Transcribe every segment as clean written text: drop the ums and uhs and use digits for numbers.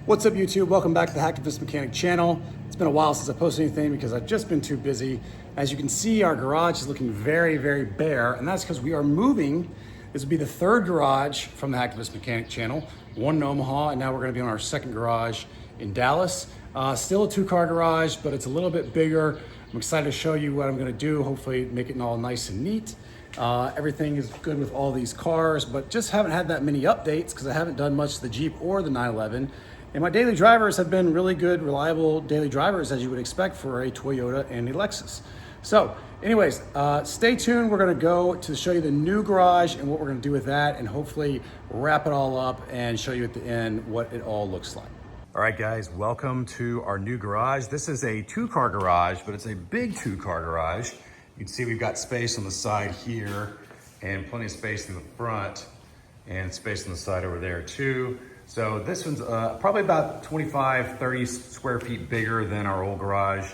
What's up, YouTube? Welcome back to the Hacktivist Mechanic channel. It's been a while since I posted anything because I've just been too busy. As you can see, our garage is looking very, very bare, and that's because we are moving. This will be the third garage from the Hacktivist Mechanic channel, one in Omaha, and now we're gonna be on our second garage in Dallas. Still a two-car garage, but it's a little bit bigger. I'm excited to show you what I'm gonna do, hopefully make it all nice and neat. Everything is good with all these cars, but just haven't had that many updates because I haven't done much to the Jeep or the 911. And my daily drivers have been really good, reliable daily drivers, as you would expect for a Toyota and a Lexus. So anyways, stay tuned. We're gonna go to show you the new garage and what we're gonna do with that, and hopefully wrap it all up and show you at the end what it all looks like. All right, guys, welcome to our new garage. This is a two-car garage, but it's a big two-car garage. You can see we've got space on the side here and plenty of space in the front and space on the side over there too. So this one's probably about 25, 30 square feet bigger than our old garage.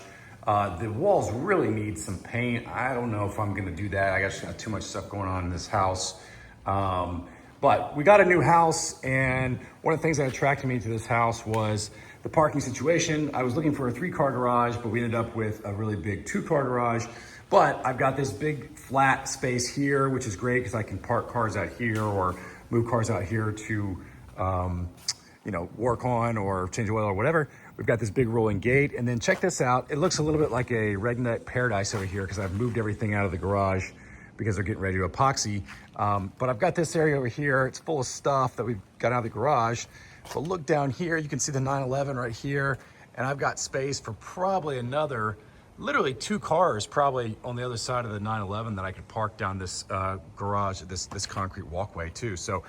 The walls really need some paint. I don't know if I'm gonna do that. I got too much stuff going on in this house. But we got a new house, and one of the things that attracted me to this house was the parking situation. I was looking for a three-car garage, but we ended up with a really big two-car garage. But I've got this big flat space here, which is great because I can park cars out here or move cars out here to work on or change oil or whatever. We've got this big rolling gate, and then check this out. It looks a little bit like a redneck paradise over here because I've moved everything out of the garage because they're getting ready to epoxy. But I've got this area over here. It's full of stuff that we've got out of the garage. So look down here, you can see the 911 right here, and I've got space for probably another, literally two cars probably on the other side of the 911 that I could park down this garage, this concrete walkway too. So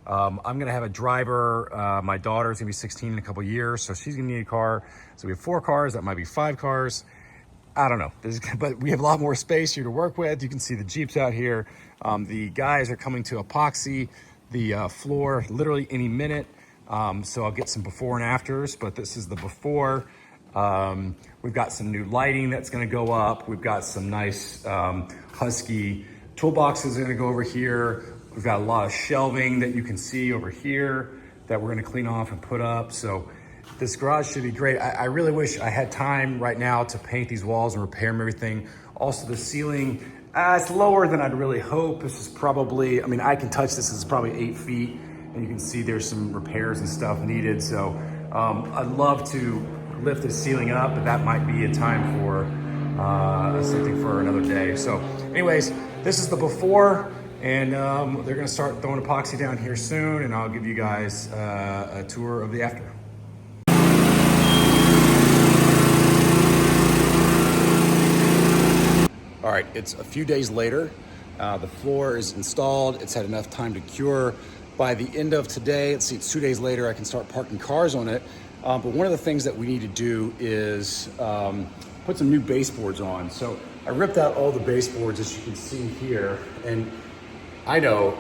I'm gonna have a driver. My daughter's gonna be 16 in a couple years, so she's gonna need a car. So we have 4 cars, that might be 5 cars. I don't know, but we have a lot more space here to work with. You can see the Jeeps out here. The guys are coming to epoxy the floor literally any minute. So I'll get some before and afters, but this is the before. We've got some new lighting that's gonna go up. We've got some nice Husky toolboxes are gonna go over here. We've got a lot of shelving that you can see over here that we're gonna clean off and put up. So this garage should be great. I really wish I had time right now to paint these walls and repair them, everything. Also the ceiling, it's lower than I'd really hope. This is probably, I mean, I can touch this, it's probably 8 feet, and you can see there's some repairs and stuff needed. So I'd love to lift the ceiling up, but that might be a time for something for another day. So anyways, this is the before, and they're gonna start throwing epoxy down here soon, and I'll give you guys a tour of the after. All right, it's a few days later. The floor is installed. It's had enough time to cure. By the end of today, let's see, it's 2 days later, I can start parking cars on it. But one of the things that we need to do is put some new baseboards on. So I ripped out all the baseboards, as you can see here. And I know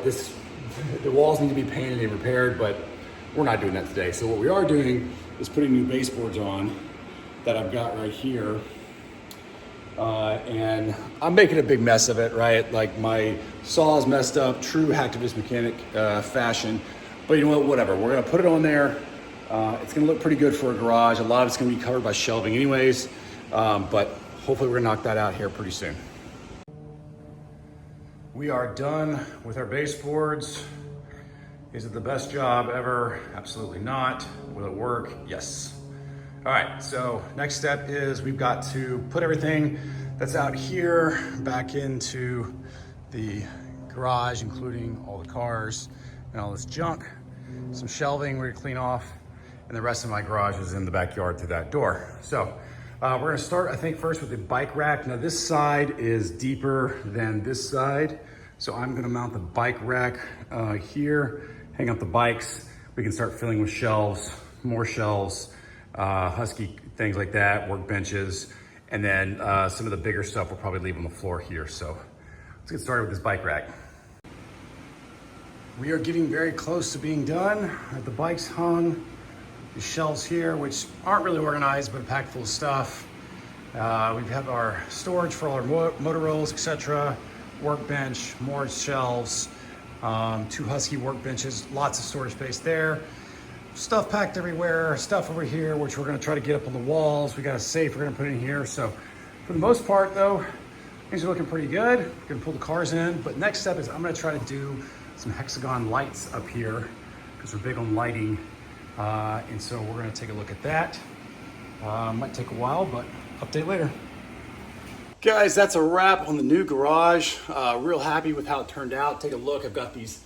the walls need to be painted and repaired, but we're not doing that today. So what we are doing is putting new baseboards on that I've got right here. And I'm making a big mess of it, right? Like my saw is messed up, true Hacktivist Mechanic fashion. But you know what, whatever. We're gonna put it on there. It's gonna look pretty good for a garage. A lot of it's gonna be covered by shelving anyways, but hopefully we're gonna knock that out here pretty soon. We are done with our baseboards. Is it the best job ever? Absolutely not. Will it work? Yes. All right, so next step is we've got to put everything that's out here back into the garage, including all the cars and all this junk. Some shelving we're gonna clean off, and the rest of my garage is in the backyard through that door. So we're gonna start, I think, first with the bike rack. Now this side is deeper than this side, so I'm gonna mount the bike rack here, hang up the bikes. We can start filling with shelves, more shelves, Husky things like that, workbenches, and then some of the bigger stuff we'll probably leave on the floor here. So let's get started with this bike rack. We are getting very close to being done. I have the bikes hung, the shelves here, which aren't really organized, but packed full of stuff. We have our storage for all our motor rolls, etc. Workbench, more shelves, 2 Husky workbenches, lots of storage space there. stuff packed everywhere, stuff over here, which we're gonna try to get up on the walls. We got a safe we're gonna put in here. So for the most part though, things are looking pretty good. We're gonna pull the cars in, but next step is I'm gonna try to do some hexagon lights up here because we're big on lighting. And so we're gonna take a look at that. Might take a while, but update later. Guys, that's a wrap on the new garage. Real happy with how it turned out. Take a look, I've got these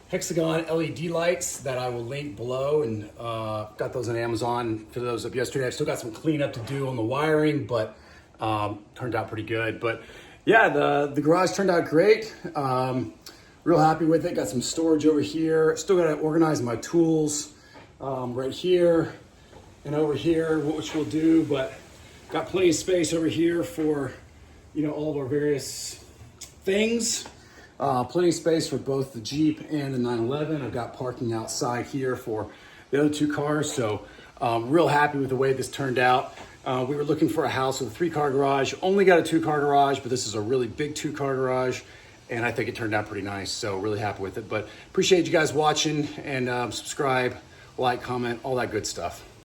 hexagon LED lights that I will link below, and got those on Amazon. For those up yesterday, I've still got some cleanup to do on the wiring, but turned out pretty good. But yeah, the garage turned out great. Real happy with it. Got some storage over here. Still got to organize my tools right here and over here, which we'll do, but got plenty of space over here for, you know, all of our various things. Plenty of space for both the Jeep and the 911. I've got parking outside here for the other two cars. So real happy with the way this turned out. We were looking for a house with a 3-car garage. Only got a 2-car garage, but this is a really big 2-car garage. And I think it turned out pretty nice. So really happy with it. But appreciate you guys watching, and subscribe, like, comment, all that good stuff.